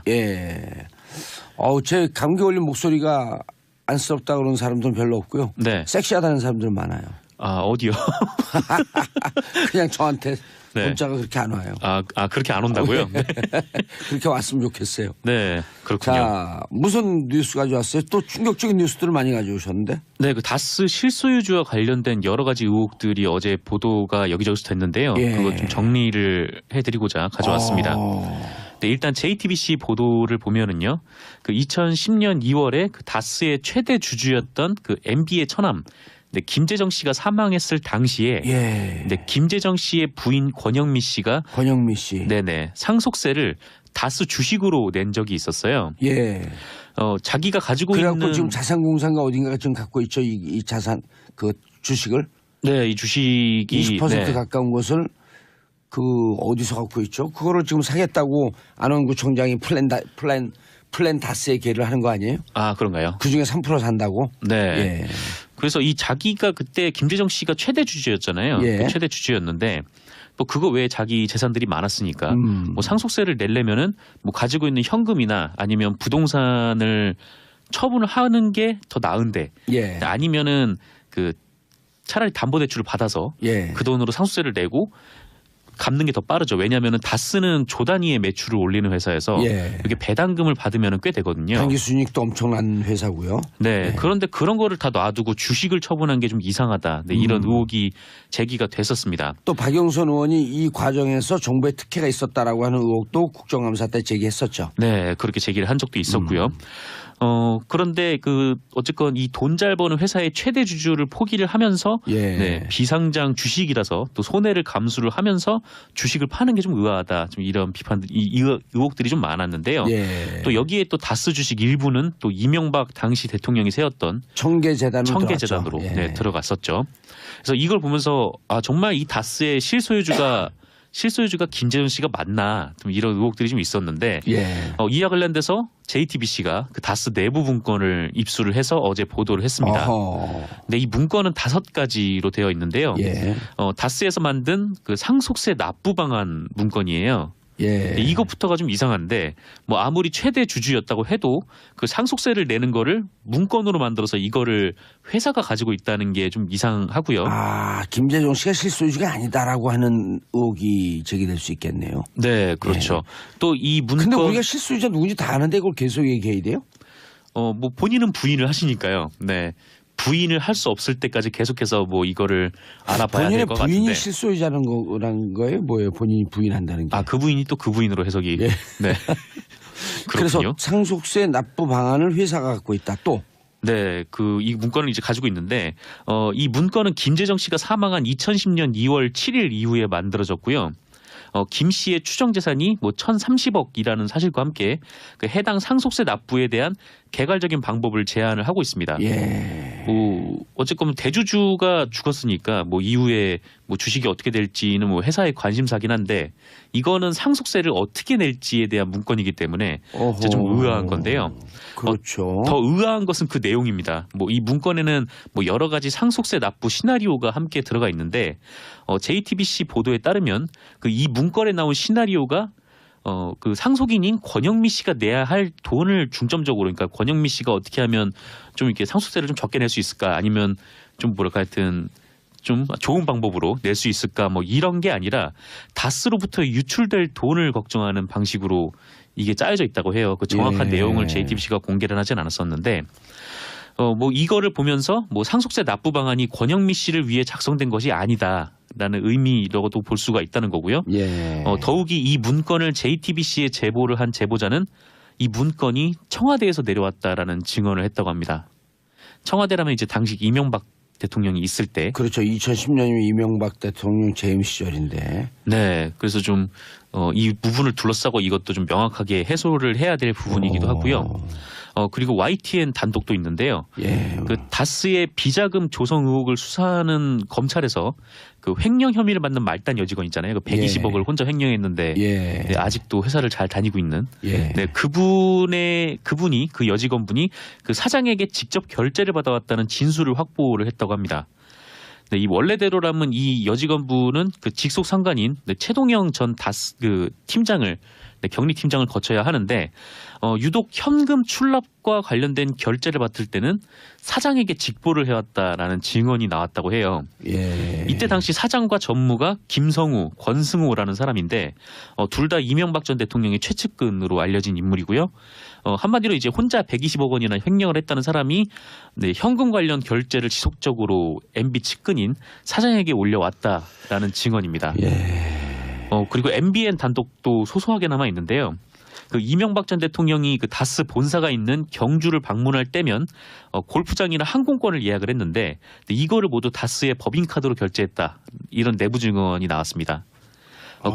예. 제 감기 걸린 목소리가 안쓰럽다 그러는 사람들은 별로 없고요. 네. 섹시하다는 사람들은 많아요. 아, 어디요? 그냥 저한테 네. 문자가 그렇게 안 와요. 그렇게 안 온다고요? 네. 그렇게 왔으면 좋겠어요. 네, 그렇군요. 자, 무슨 뉴스 가져왔어요? 또 충격적인 뉴스들을 많이 가져오셨는데? 네, 그 다스 실소유주와 관련된 여러 가지 의혹들이 어제 보도가 여기저기서 됐는데요. 예. 그거 좀 정리를 해드리고자 가져왔습니다. 네, 일단 JTBC 보도를 보면은요, 그 2010년 2월에 그 다스의 최대 주주였던 그 MB의 처남, 네, 김재정 씨가 사망했을 당시에, 예. 네, 김재정 씨의 부인 권영미 씨가 권영미 씨. 네네 상속세를 다스 주식으로 낸 적이 있었어요. 예. 자기가 가지고 그래갖고 있는 지금 자산공사인가 어딘가가 지금 갖고 있죠. 이 자산 그 주식을. 네, 이 주식이 20% 네. 가까운 것을 그 어디서 갖고 있죠? 그거를 지금 사겠다고 안원구청장이 플랜 다스에 계를 하는 거 아니에요? 아, 그런가요? 그 중에 3% 산다고? 네. 예. 그래서 이 자기가 그때 김재정 씨가 최대 주주였잖아요. 예. 그 최대 주주였는데 뭐 그거 외에 자기 재산들이 많았으니까 뭐 상속세를 내려면은 뭐 가지고 있는 현금이나 아니면 부동산을 처분을 하는 게 더 나은데 예. 아니면은 그 차라리 담보대출을 받아서 예. 그 돈으로 상속세를 내고 갚는 게 더 빠르죠. 왜냐하면 다스는 조 단위의 매출을 올리는 회사여서 예. 이게 배당금을 받으면 꽤 되거든요. 단기 순이익도 엄청난 회사고요. 네, 네. 그런데 그런 거를 다 놔두고 주식을 처분한 게 좀 이상하다. 네, 이런 의혹이 제기가 됐었습니다. 또 박영선 의원이 이 과정에서 정부의 특혜가 있었다라고 하는 의혹도 국정감사 때 제기했었죠. 네, 그렇게 제기를 한 적도 있었고요. 그런데 어쨌건 이 돈 잘 버는 회사의 최대 주주를 포기를 하면서 예. 네, 비상장 주식이라서 또 손해를 감수를 하면서 주식을 파는 게 좀 의아하다. 좀 이런 비판들, 의혹들이 좀 많았는데요. 예. 또 여기에 또 다스 주식 일부는 또 이명박 당시 대통령이 세웠던 청계재단으로 네, 들어갔었죠. 그래서 이걸 보면서 정말 이 다스의 실소유주가 김재정 씨가 맞나 좀 이런 의혹들이 좀 있었는데 예. 이와 관련돼서 JTBC가 그 다스 내부 문건을 입수를 해서 어제 보도를 했습니다. 근데 이 문건은 5가지로 되어 있는데요. 예. 다스에서 만든 그 상속세 납부 방안 문건이에요. 예. 이것부터가 좀 이상한데 뭐 아무리 최대 주주였다고 해도 그 상속세를 내는 거를 문건으로 만들어서 이거를 회사가 가지고 있다는 게 좀 이상하고요. 김재정 씨가 실소유주가 아니다라고 하는 의혹이 제기될 수 있겠네요. 네, 그렇죠. 예. 또 이 문건 근데 우리가 실소유자 누군지 다 아는데 그걸 계속 얘기해야 돼요? 뭐 본인은 부인을 하시니까요. 네. 부인을 할 수 없을 때까지 계속해서 뭐 이거를 알아봐야 될 것 같은데. 본인의 부인이 실소유자는 거예요? 뭐예요? 본인이 부인한다는 게. 그 부인이 또 그 부인으로 해석이. 예. 네. 그래서 그렇군요. 상속세 납부 방안을 회사가 갖고 있다. 또. 네, 이 문건을 이제 가지고 있는데 이 문건은 김재정 씨가 사망한 2010년 2월 7일 이후에 만들어졌고요. 김 씨의 추정 재산이 뭐 1,030억이라는 사실과 함께 그 해당 상속세 납부에 대한 개괄적인 방법을 제안을 하고 있습니다. 예. 뭐 어쨌건 대주주가 죽었으니까 뭐 이후에 뭐 주식이 어떻게 될지는 뭐 회사의 관심사긴 한데 이거는 상속세를 어떻게 낼지에 대한 문건이기 때문에 이제 좀 의아한 건데요. 그렇죠. 더 의아한 것은 그 내용입니다. 뭐 이 문건에는 뭐 여러 가지 상속세 납부 시나리오가 함께 들어가 있는데 JTBC 보도에 따르면 그 이 문건에 나온 시나리오가 그 상속인인 권영미 씨가 내야 할 돈을 중점적으로 그러니까 권영미 씨가 어떻게 하면 좀 이렇게 상속세를 좀 적게 낼 수 있을까 아니면 좀 뭐랄까 하여튼 좀 좋은 방법으로 낼 수 있을까 뭐 이런 게 아니라 다스로부터 유출될 돈을 걱정하는 방식으로 이게 짜여져 있다고 해요. 그 정확한 내용을 JTBC가 공개를 하진 않았었는데 뭐 이거를 보면서 뭐 상속세 납부 방안이 권영미 씨를 위해 작성된 것이 아니다라는 의미라고도 볼 수가 있다는 거고요. 예. 더욱이 이 문건을 JTBC에 제보를 한 제보자는 이 문건이 청와대에서 내려왔다라는 증언을 했다고 합니다. 청와대라면 이제 당시 이명박 대통령이 있을 때. 그렇죠. 2010년이면 이명박 대통령 재임 시절인데. 네. 그래서 좀 이 부분을 둘러싸고 이것도 좀 명확하게 해소를 해야 될 부분이기도 하고요. 그리고 YTN 단독도 있는데요. 예. 그 다스의 비자금 조성 의혹을 수사하는 검찰에서 그 횡령 혐의를 받는 말단 여직원 있잖아요. 그 120억을 혼자 횡령했는데 네, 아직도 회사를 잘 다니고 있는. 네, 그분이 그 여직원분이 그 사장에게 직접 결제를 받아왔다는 진술을 확보를 했다고 합니다. 네, 이 원래대로라면 이 여직원분은 그 직속 상관인 최동영 전 다스 그 팀장을 격리팀장을 거쳐야 하는데 유독 현금 출납과 관련된 결제를 맡을 때는 사장에게 직보를 해왔다라는 증언이 나왔다고 해요. 예. 이때 당시 사장과 전무가 김성우, 권승우라는 사람인데 둘 다 이명박 전 대통령의 최측근으로 알려진 인물이고요. 한마디로 이제 혼자 120억 원이나 횡령을 했다는 사람이 현금 관련 결제를 지속적으로 MB 측근인 사장에게 올려왔다라는 증언입니다. 예. 그리고 MBN 단독도 소소하게 남아 있는데요. 그 이명박 전 대통령이 그 다스 본사가 있는 경주를 방문할 때면 골프장이나 항공권을 예약을 했는데 이거를 모두 다스의 법인카드로 결제했다. 이런 내부 증언이 나왔습니다.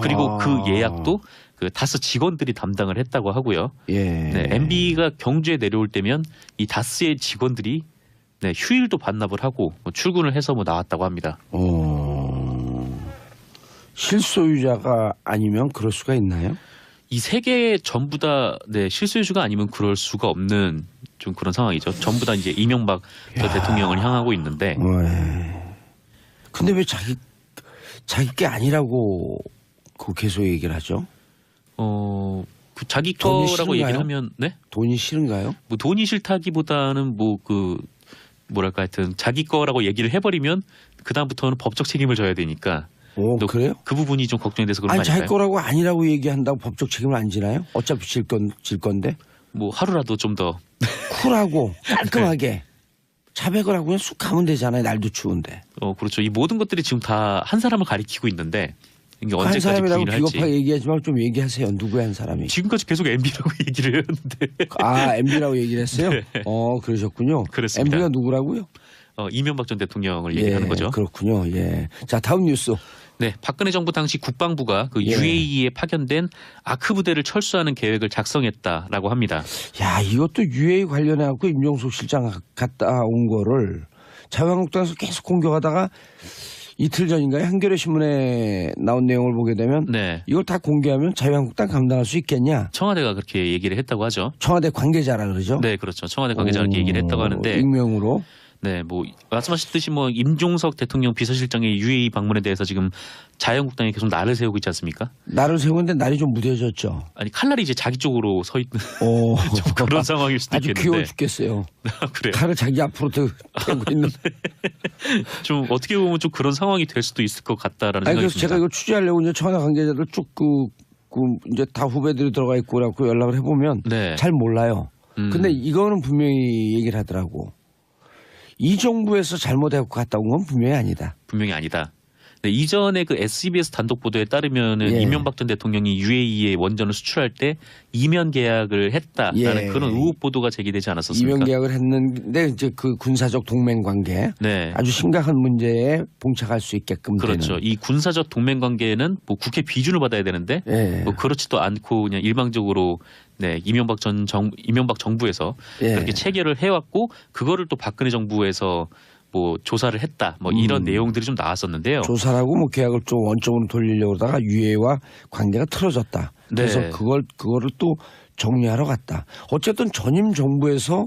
그리고 그 예약도 그 다스 직원들이 담당을 했다고 하고요. 예. 네, MB가 경주에 내려올 때면 이 다스의 직원들이 휴일도 반납을 하고 출근을 해서 나왔다고 합니다. 실소유자가 아니면 그럴 수가 있나요? 이 세 개 전부 다 실소유주가 아니면 그럴 수가 없는 좀 그런 상황이죠. 전부 다 이제 이명박 전 대통령을 향하고 있는데. 근데 왜 자기 게 아니라고 그 계속 얘기를 하죠? 그 자기 돈이 거라고 싫은가요? 얘기를 하면 돈이 싫은가요? 뭐 돈이 싫다기보다는 뭐랄까 하여튼 자기 거라고 얘기를 해버리면 그 다음부터는 법적 책임을 져야 되니까. 그래요? 그 부분이 좀 걱정이 돼서 그런 거 아니 아닐까요? 자기 거라고 아니라고 얘기한다고 법적 책임을 안 지나요? 어차피 질 건데 뭐 하루라도 좀 더 쿨하고 깔끔하게 자백을 하고 그냥 쑥 가면 되잖아요. 날도 추운데. 그렇죠. 이 모든 것들이 지금 다 한 사람을 가리키고 있는데 이게 한 언제까지 사람이라고 부인을 할지. 비겁하게 얘기하지 말고 좀 얘기하세요. 누구야 한 사람이? 지금까지 계속 MB라고 얘기를 했는데. MB라고 얘기를 했어요? 네. 그러셨군요. 그렇습니다. MB가 누구라고요? 이명박 전 대통령을 얘기하는 거죠. 그렇군요. 예. 자, 다음 뉴스. 네, 박근혜 정부 당시 국방부가 그 예. UAE에 파견된 아크 부대를 철수하는 계획을 작성했다라고 합니다. 야, 이것도 UAE 관련해 갖고 임종석 실장 갔다 온 거를 자유한국당에서 계속 공격하다가 이틀 전인가요? 한겨레 신문에 나온 내용을 보게 되면 네, 이걸 다 공개하면 자유한국당 감당할 수 있겠냐? 청와대가 그렇게 얘기를 했다고 하죠. 청와대 관계자라 그러죠? 네, 그렇죠. 청와대 관계자가 그렇게 얘기를 했다고 하는데, 익명으로. 네, 뭐 말씀하셨듯이 임종석 대통령 비서실장의 UAE 방문에 대해서 지금 자유한국당이 계속 날을 세우고 있지 않습니까? 날을 세우는데 날이 좀 무뎌졌죠. 아니 칼날이 이제 자기 쪽으로 서 있는 좀 그런 상황일 수도 아주 있겠는데. 귀여워 죽겠어요. 그래요. 칼을 자기 앞으로 대고 있는. 좀 어떻게 보면 좀 그런 상황이 될 수도 있을 것 같다라는 아니 생각이 그래서 듭니다. 제가 이거 취재하려고 이제 청와대 관계자들 쭉 이제 다 후배들이 들어가 있고 그래갖고 연락을 해보면 네. 잘 몰라요. 근데 이거는 분명히 얘기를 하더라고. 이 정부에서 잘못해갖고 갔다 온 건 분명히 아니다. 분명히 아니다. 네, 이전에 그 SBS 단독 보도에 따르면은 예. 이명박 전 대통령이 UAE에 원전을 수출할 때 이면 계약을 했다라는 예. 그런 의혹 보도가 제기되지 않았었습니까? 이면 계약을 했는데 이제 그 군사적 동맹 관계 네. 아주 심각한 문제에 봉착할 수 있게끔 그렇죠. 되는. 이 군사적 동맹 관계는 뭐 국회 비준을 받아야 되는데 예. 뭐 그렇지도 않고 그냥 일방적으로 이명박 정부에서 예. 그렇게 체결을 해왔고 그거를 또 박근혜 정부에서 뭐 조사를 했다 뭐 이런 내용들이 좀 나왔었는데요. 조사라고 뭐 계약을 좀 원점으로 돌리려고 하다가 유해와 관계가 틀어졌다. 그래서 네. 그거를 또 정리하러 갔다. 어쨌든 전임 정부에서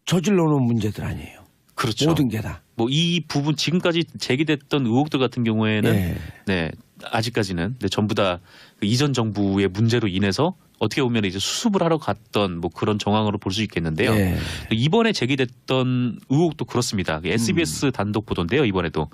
저질러 놓은 문제들 아니에요. 그렇죠. 모든 게 다. 뭐 이 부분 지금까지 제기됐던 의혹들 같은 경우에는 예. 아직까지는 전부 다 그 이전 정부의 문제로 인해서 어떻게 보면 이제 수습을 하러 갔던 뭐 그런 정황으로 볼 수 있겠는데요. 예. 이번에 제기됐던 의혹도 그렇습니다. SBS 단독 보도인데요. 이번에도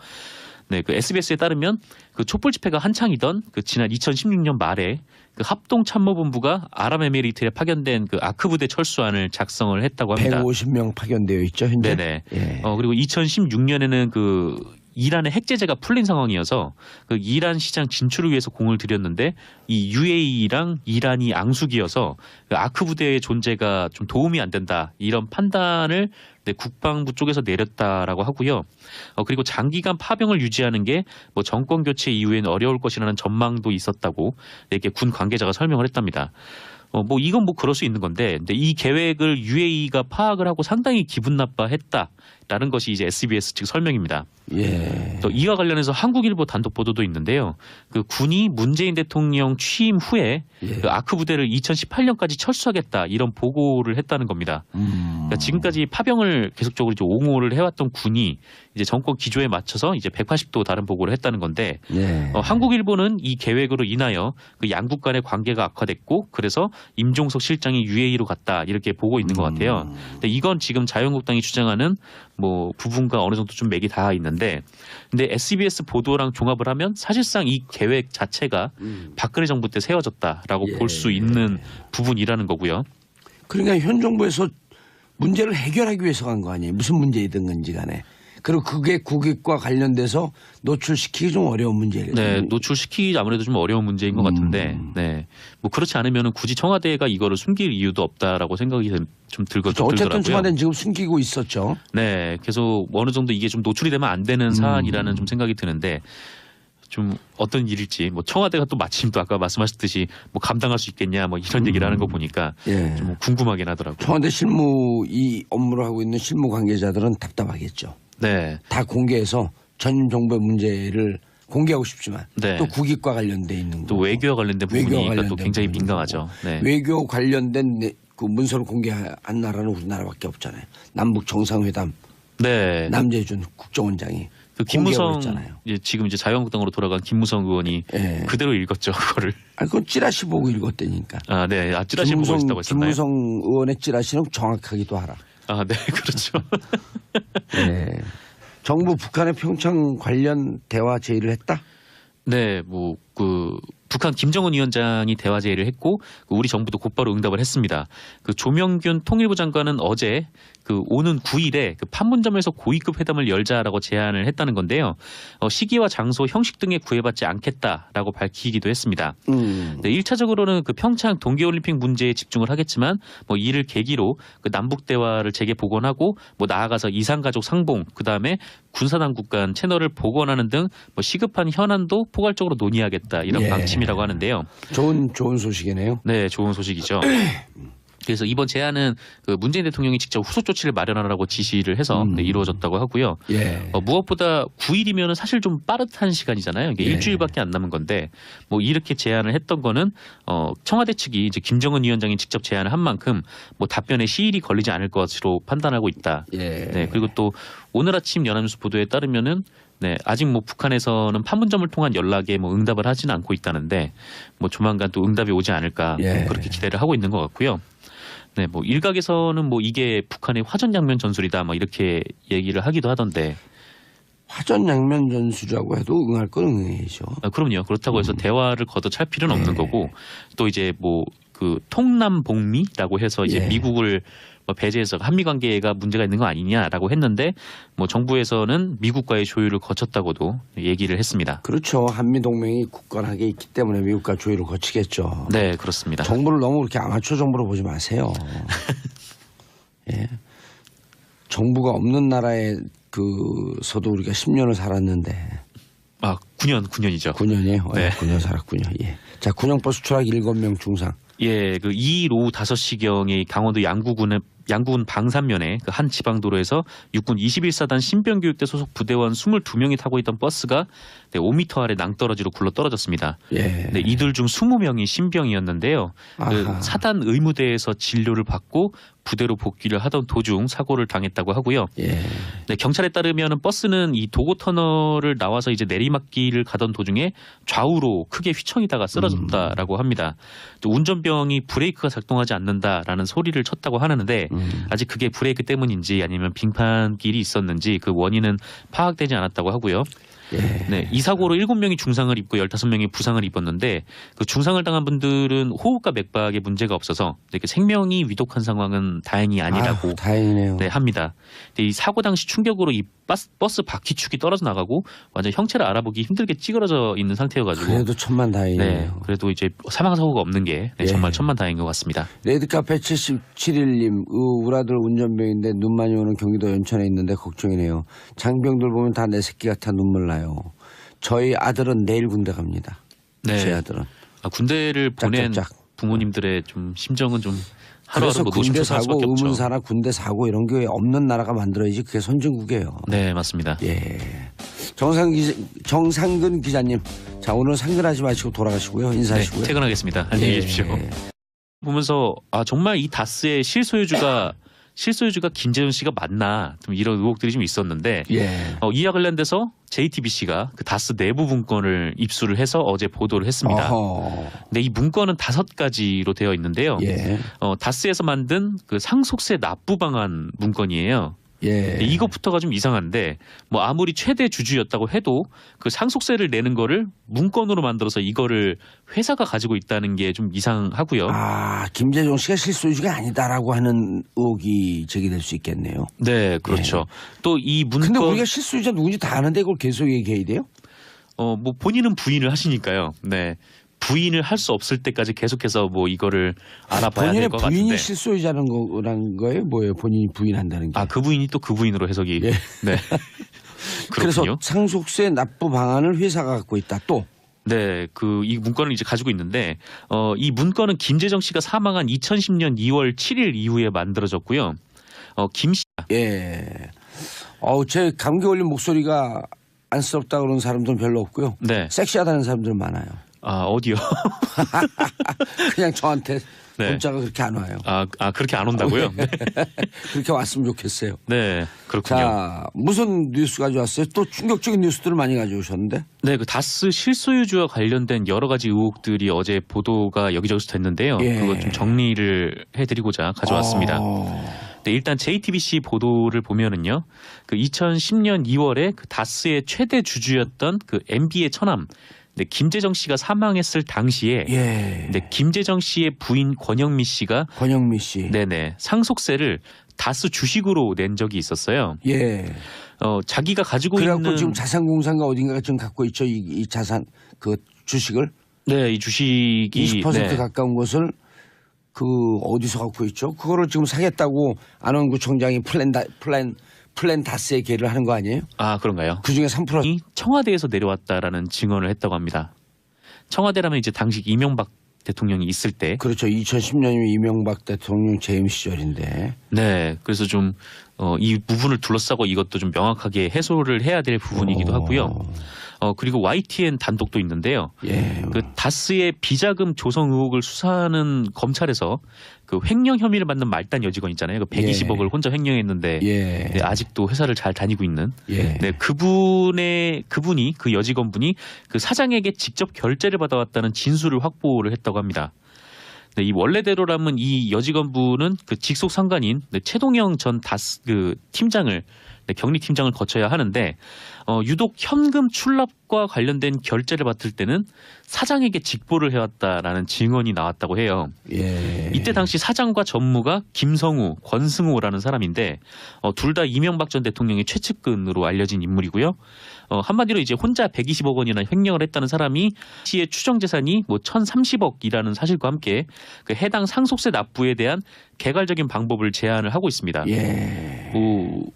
그 SBS에 따르면 그 촛불 집회가 한창이던 그 지난 2016년 말에 그 합동참모본부가 아랍에미리트에 파견된 그 아크 부대 철수안을 작성을 했다고 합니다. 150명 파견되어 있죠 현재. 네네. 예. 그리고 2016년에는 그 이란의 핵제재가 풀린 상황이어서 그 이란 시장 진출을 위해서 공을 들였는데 이 UAE랑 이란이 앙숙이어서 그 아크 부대의 존재가 좀 도움이 안 된다 이런 판단을 국방부 쪽에서 내렸다라고 하고요. 그리고 장기간 파병을 유지하는 게 뭐 정권 교체 이후에는 어려울 것이라는 전망도 있었다고 이렇게 군 관계자가 설명을 했답니다. 뭐 이건 뭐 그럴 수 있는 건데 근데 이 계획을 UAE가 파악을 하고 상당히 기분 나빠했다 라는 것이 이제 SBS 측 설명입니다. 예. 또 이와 관련해서 한국일보 단독 보도도 있는데요. 그 군이 문재인 대통령 취임 후에 그 아크 부대를 2018년까지 철수하겠다 이런 보고를 했다는 겁니다. 그러니까 지금까지 파병을 계속적으로 이제 옹호를 해왔던 군이 이제 정권 기조에 맞춰서 이제 180도 다른 보고를 했다는 건데 한국일보는 이 계획으로 인하여 그 양국 간의 관계가 악화됐고 그래서 임종석 실장이 UAE로 갔다 이렇게 보고 있는 것 같아요. 근데 이건 지금 자유한국당이 주장하는 뭐 부분과 어느 정도 좀 맥이 닿아 있는데 근데 SBS 보도랑 종합을 하면 사실상 이 계획 자체가 박근혜 정부 때 세워졌다라고 볼 수 있는 부분이라는 거고요. 그러니까 현 정부에서 문제를 해결하기 위해서 간 거 아니에요. 무슨 문제이든 건지 간에. 그리고 그게 국익과 관련돼서 노출시키기 좀 어려운 문제예요. 네, 노출시키기 아무래도 좀 어려운 문제인 것 같은데, 네, 뭐 그렇지 않으면 굳이 청와대가 이거를 숨길 이유도 없다라고 생각이 좀 그렇죠. 어쨌든 들더라고요. 청와대는 지금 숨기고 있었죠. 네, 계속 어느 정도 이게 좀 노출이 되면 안 되는 사안이라는 좀 생각이 드는데. 좀 어떤 일일지 뭐 청와대가 또 마침 또 아까 말씀하셨듯이 뭐 감당할 수 있겠냐 뭐 이런 얘기를 하는 거 보니까 좀 궁금하긴 하더라고요. 청와대 실무 이 업무를 하고 있는 실무 관계자들은 답답하겠죠. 네. 다 공개해서 전 정부의 문제를 공개하고 싶지만 또 국익과 관련돼 있는 또 거고. 외교와 관련된 부분이니까 또 굉장히 민감하죠. 네. 외교 관련된 그 문서를 공개한 나라는 우리나라밖에 없잖아요. 남북 정상회담. 네. 남재준 국정원장이 그 김무성 공개해버렸잖아요. 지금 이제 자유한국당으로 돌아간 김무성 의원이 그대로 읽었죠 그거를. 아니 그건 찌라시 보고 읽었다니까. 아 네, 찌라시 보고 있다고 했었나요? 김무성 의원의 찌라시는 정확하기도 하라. 아 네, 그렇죠. 네. 정부 북한의 평창 관련 대화 제의를 했다? 네, 뭐 그 북한 김정은 위원장이 대화 제의를 했고 우리 정부도 곧바로 응답을 했습니다. 그 조명균 통일부 장관은 어제 그 오는 9일에 그 판문점에서 고위급 회담을 열자라고 제안을 했다는 건데요. 시기와 장소, 형식 등에 구애받지 않겠다라고 밝히기도 했습니다. 네, 1차적으로는 그 평창 동계올림픽 문제에 집중을 하겠지만 뭐 이를 계기로 그 남북 대화를 재개 복원하고 뭐 나아가서 이산가족 상봉 그다음에 군사당국 간 채널을 복원하는 등 뭐 시급한 현안도 포괄적으로 논의하겠다 이런 방침이라고 하는데요. 좋은 소식이네요. 네, 좋은 소식이죠. 그래서 이번 제안은 그 문재인 대통령이 직접 후속 조치를 마련하라고 지시를 해서 이루어졌다고 하고요. 무엇보다 9일이면 사실 좀 빠듯한 시간이잖아요. 이게 일주일밖에 안 남은 건데 뭐 이렇게 제안을 했던 거는 청와대 측이 이제 김정은 위원장이 직접 제안을 한 만큼 뭐 답변에 시일이 걸리지 않을 것으로 판단하고 있다. 네, 그리고 또 오늘 아침 연합뉴스 보도에 따르면은 네, 아직 뭐 북한에서는 판문점을 통한 연락에 뭐 응답을 하지는 않고 있다는데 뭐 조만간 또 응답이 오지 않을까 뭐 그렇게 기대를 하고 있는 것 같고요. 네, 뭐 일각에서는 뭐 이게 북한의 화전양면 전술이다, 뭐 이렇게 얘기를 하기도 하던데. 화전양면 전술이라고 해도 응할 건 응해야죠. 아, 그럼요. 그렇다고 해서 대화를 걷어찰 필요는 없는 거고, 또 이제 뭐 그 통남복미라고 해서 이제 미국을 배제해서 한미 관계가 문제가 있는 거 아니냐라고 했는데, 뭐 정부에서는 미국과의 조율을 거쳤다고도 얘기를 했습니다. 그렇죠. 한미 동맹이 굳건하게 있기 때문에 미국과 조율을 거치겠죠. 네, 그렇습니다. 정부를 너무 그렇게 아마추어 정부로 보지 마세요. 예. 정부가 없는 나라에 그서도 우리가 10년을 살았는데. 아, 9년이죠. 9년이에요. 네. 9년 살았군요. 예. 자, 군용버 수출학 7명 중상. 예, 그 2일 오후 5시경에 강원도 양구군 방산면에 그 한 지방도로에서 육군 21사단 신병교육대 소속 부대원 22명이 타고 있던 버스가 5m 아래 낭떠러지로 굴러 떨어졌습니다. 네, 이들 중 20명이 신병이었는데요. 그 사단 의무대에서 진료를 받고 부대로 복귀를 하던 도중 사고를 당했다고 하고요. 네, 경찰에 따르면 버스는 이 도고 터널을 나와서 이제 내리막길을 가던 도중에 좌우로 크게 휘청이다가 쓰러졌다라고 합니다. 또 운전병이 브레이크가 작동하지 않는다라는 소리를 쳤다고 하는데 아직 그게 브레이크 때문인지 아니면 빙판길이 있었는지 그 원인은 파악되지 않았다고 하고요. 네, 이 사고로 7명이 중상을 입고 15명이 부상을 입었는데 그 중상을 당한 분들은 호흡과 맥박에 문제가 없어서 이렇게 생명이 위독한 상황은 다행히 아니라고 다행이네요. 네, 합니다. 근데 이 사고 당시 충격으로 이 버스 바퀴축이 떨어져 나가고 완전 형체를 알아보기 힘들게 찌그러져 있는 상태여가지고 그래도 천만다행이네요. 네, 그래도 이제 사망 사고가 없는 게 정말 천만다행인 것 같습니다. 레드카페 77일님 우리 아들 운전병인데 눈 많이 오는 경기도 연천에 있는데 걱정이네요. 장병들 보면 다 내 새끼 같아 눈물 나요. 저희 아들은 내일 군대 갑니다. 네. 제 아들은 군대를 보낸 짝짝짝. 부모님들의 좀 심정은 좀 그래서 하루하루 뭐 군대 노심초사할 사고, 수밖에 없죠. 의문사나 군대 사고 이런 게 없는 나라가 만들어야지 그게 선진국이에요. 네, 맞습니다. 예. 정상근 기자님, 자 오늘 상근하지 마시고 돌아가시고요. 인사하시고요. 네, 퇴근하겠습니다. 안녕히 계십시오. 보면서 정말 이 다스의 실소유주가 김재준 씨가 맞나 좀 이런 의혹들이 좀 있었는데 예. 이와 관련돼서 JTBC가 그 다스 내부 문건을 입수를 해서 어제 보도를 했습니다. 어허. 근데 이 문건은 5가지로 되어 있는데요. 예. 다스에서 만든 그 상속세 납부 방안 문건이에요. 예. 근데 이것부터가 좀 이상한데 뭐 아무리 최대 주주였다고 해도 그 상속세를 내는 거를 문건으로 만들어서 이거를 회사가 가지고 있다는 게 좀 이상하고요. 아, 김재종 씨가 실소유주가 아니다라고 하는 의혹이 제기될 수 있겠네요. 네, 그렇죠. 또 이 문건 근데 우리가 실소유자 누군지 다 아는데 그걸 계속 얘기해야 돼요? 뭐 본인은 부인을 하시니까요. 네. 부인을 할 수 없을 때까지 계속해서 뭐 이거를 알아봐야 될 본인의 것 부인이 같은데. 실소유자는 거예요? 뭐예요? 본인이 부인한다는 게. 그 부인이 또 그 부인으로 해석이. 예. 네. 그래서 그렇군요. 상속세 납부 방안을 회사가 갖고 있다. 또. 네, 이 문건을 이제 가지고 있는데 이 문건은 김재정 씨가 사망한 2010년 2월 7일 이후에 만들어졌고요. 김 씨. 예. 제 감기 걸린 목소리가 안쓰럽다 그러는 사람들은 별로 없고요. 네. 섹시하다는 사람들은 많아요. 어디요? 그냥 저한테 네. 문자가 그렇게 안 와요. 그렇게 안 온다고요? 네. 그렇게 왔으면 좋겠어요. 네, 그렇군요. 자, 무슨 뉴스 가져왔어요? 또 충격적인 뉴스들을 많이 가져오셨는데? 네, 그 다스 실소유주와 관련된 여러 가지 의혹들이 어제 보도가 여기저기서 됐는데요. 예. 그거 좀 정리를 해드리고자 가져왔습니다. 네, 일단 JTBC 보도를 보면은요, 그 2010년 2월에 그 다스의 최대 주주였던 그 MB의 처남, 네, 김재정 씨가 사망했을 당시에, 예. 네, 김재정 씨의 부인 권영미 씨가, 권영미 씨. 네네, 상속세를 다스 주식으로 낸 적이 있었어요. 예. 자기가 가지고 그래갖고 있는 지금 자산공사가 어딘가가 지금 갖고 있죠. 이 자산, 그 주식을. 네, 이 주식이 20% 네. 가까운 것을 어디서 갖고 있죠? 그거를 지금 사겠다고 안원구청장이 플랜 다스에 계를 하는 거 아니에요? 그런가요? 그 중에 3%. 이 청와대에서 내려왔다라는 증언을 했다고 합니다. 청와대라면 이제 당시 이명박 대통령이 있을 때. 그렇죠. 2010년이면 이명박 대통령 재임 시절인데. 네. 그래서 좀 이 부분을 둘러싸고 이것도 좀 명확하게 해소를 해야 될 부분이기도 하고요. 그리고 YTN 단독도 있는데요. 예. 그 다스의 비자금 조성 의혹을 수사하는 검찰에서 그 횡령 혐의를 받는 말단 여직원 있잖아요. 그 120억을 혼자 횡령했는데 예. 네, 아직도 회사를 잘 다니고 있는. 예. 네, 그 여직원분이 그 사장에게 직접 결제를 받아왔다는 진술을 확보를 했다고 합니다. 네, 이 원래대로라면 이 여직원분은 그 직속 상관인 최동영 전 다스 그 팀장을 격리 팀장을 거쳐야 하는데 유독 현금 출납과 관련된 결제를 받을 때는 사장에게 직보를 해왔다라는 증언이 나왔다고 해요. 예. 이때 당시 사장과 전무가 김성우, 권승호라는 사람인데 둘 다 이명박 전 대통령의 최측근으로 알려진 인물이고요. 한마디로 이제 혼자 120억 원이나 횡령을 했다는 사람이 시의 추정 재산이 뭐 1,030억이라는 사실과 함께 그 해당 상속세 납부에 대한 개괄적인 방법을 제안을 하고 있습니다. 예.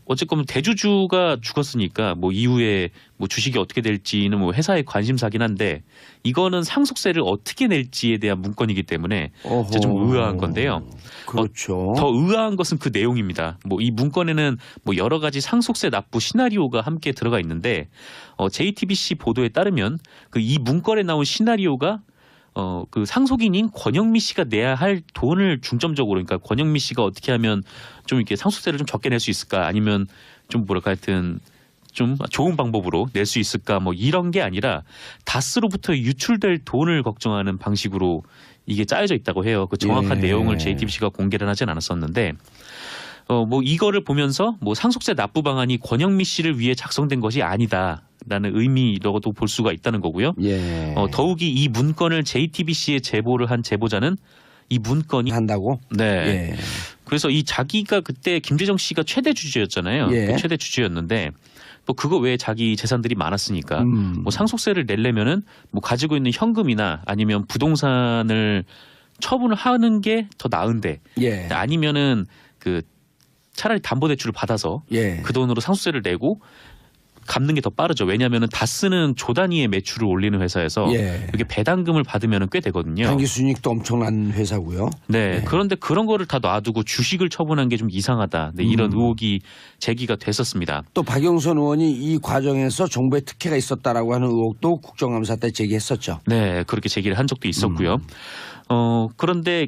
어쨌건 대주주가 죽었으니까 뭐 이후에 뭐 주식이 어떻게 될지는 뭐 회사의 관심사긴 한데 이거는 상속세를 어떻게 낼지에 대한 문건이기 때문에 이제 좀 의아한 건데요. 그렇죠. 더 의아한 것은 그 내용입니다. 뭐 이 문건에는 뭐 여러 가지 상속세 납부 시나리오가 함께 들어가 있는데 JTBC 보도에 따르면 그 이 문건에 나온 시나리오가 그 상속인인 권영미 씨가 내야 할 돈을 중점적으로 그러니까 권영미 씨가 어떻게 하면 좀 이렇게 상속세를 좀 적게 낼 수 있을까 아니면 좀 뭐랄까 하여튼 좀 좋은 방법으로 낼 수 있을까 뭐 이런 게 아니라 다스로부터 유출될 돈을 걱정하는 방식으로 이게 짜여져 있다고 해요. 그 정확한 예. 내용을 JTBC가 공개를 하진 않았었는데 뭐 이거를 보면서 뭐 상속세 납부 방안이 권영미 씨를 위해 작성된 것이 아니다라는 의미라고도 볼 수가 있다는 거고요. 예. 더욱이 이 문건을 JTBC에 제보를 한 제보자는 이 문건이 한다고? 네. 예. 그래서 이 자기가 그때 김재정 씨가 최대 주주였잖아요. 예. 그 최대 주주였는데 뭐 그거 외에 자기 재산들이 많았으니까 뭐 상속세를 내려면은 뭐 가지고 있는 현금이나 아니면 부동산을 처분을 하는 게 더 나은데 예. 아니면은 그 차라리 담보대출을 받아서 예. 그 돈으로 상속세를 내고 갚는 게 더 빠르죠. 왜냐하면 다스는 조 단위의 매출을 올리는 회사여서 예. 이게 배당금을 받으면 꽤 되거든요. 단기 순이익도 엄청난 회사고요. 네. 그런데 그런 거를 다 놔두고 주식을 처분한 게 좀 이상하다. 네, 이런 의혹이 제기가 됐었습니다. 또 박영선 의원이 이 과정에서 정부의 특혜가 있었다라고 하는 의혹도 국정감사 때 제기했었죠. 네, 그렇게 제기를 한 적도 있었고요. 그런데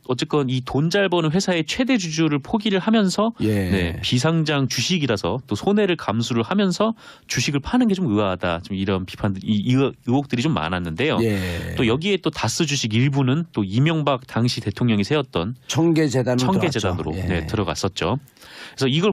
어쨌건 이 돈 잘 버는 회사의 최대 주주를 포기를 하면서 예. 네, 비상장 주식이라서 또 손해를 감수를 하면서 주식을 파는 게 좀 의아하다. 좀 이런 의혹들이 좀 많았는데요. 예. 또 여기에 또 다스 주식 일부는 또 이명박 당시 대통령이 세웠던 청계재단으로 청계재단으로 들어갔죠. 예. 네, 들어갔었죠. 그래서 이걸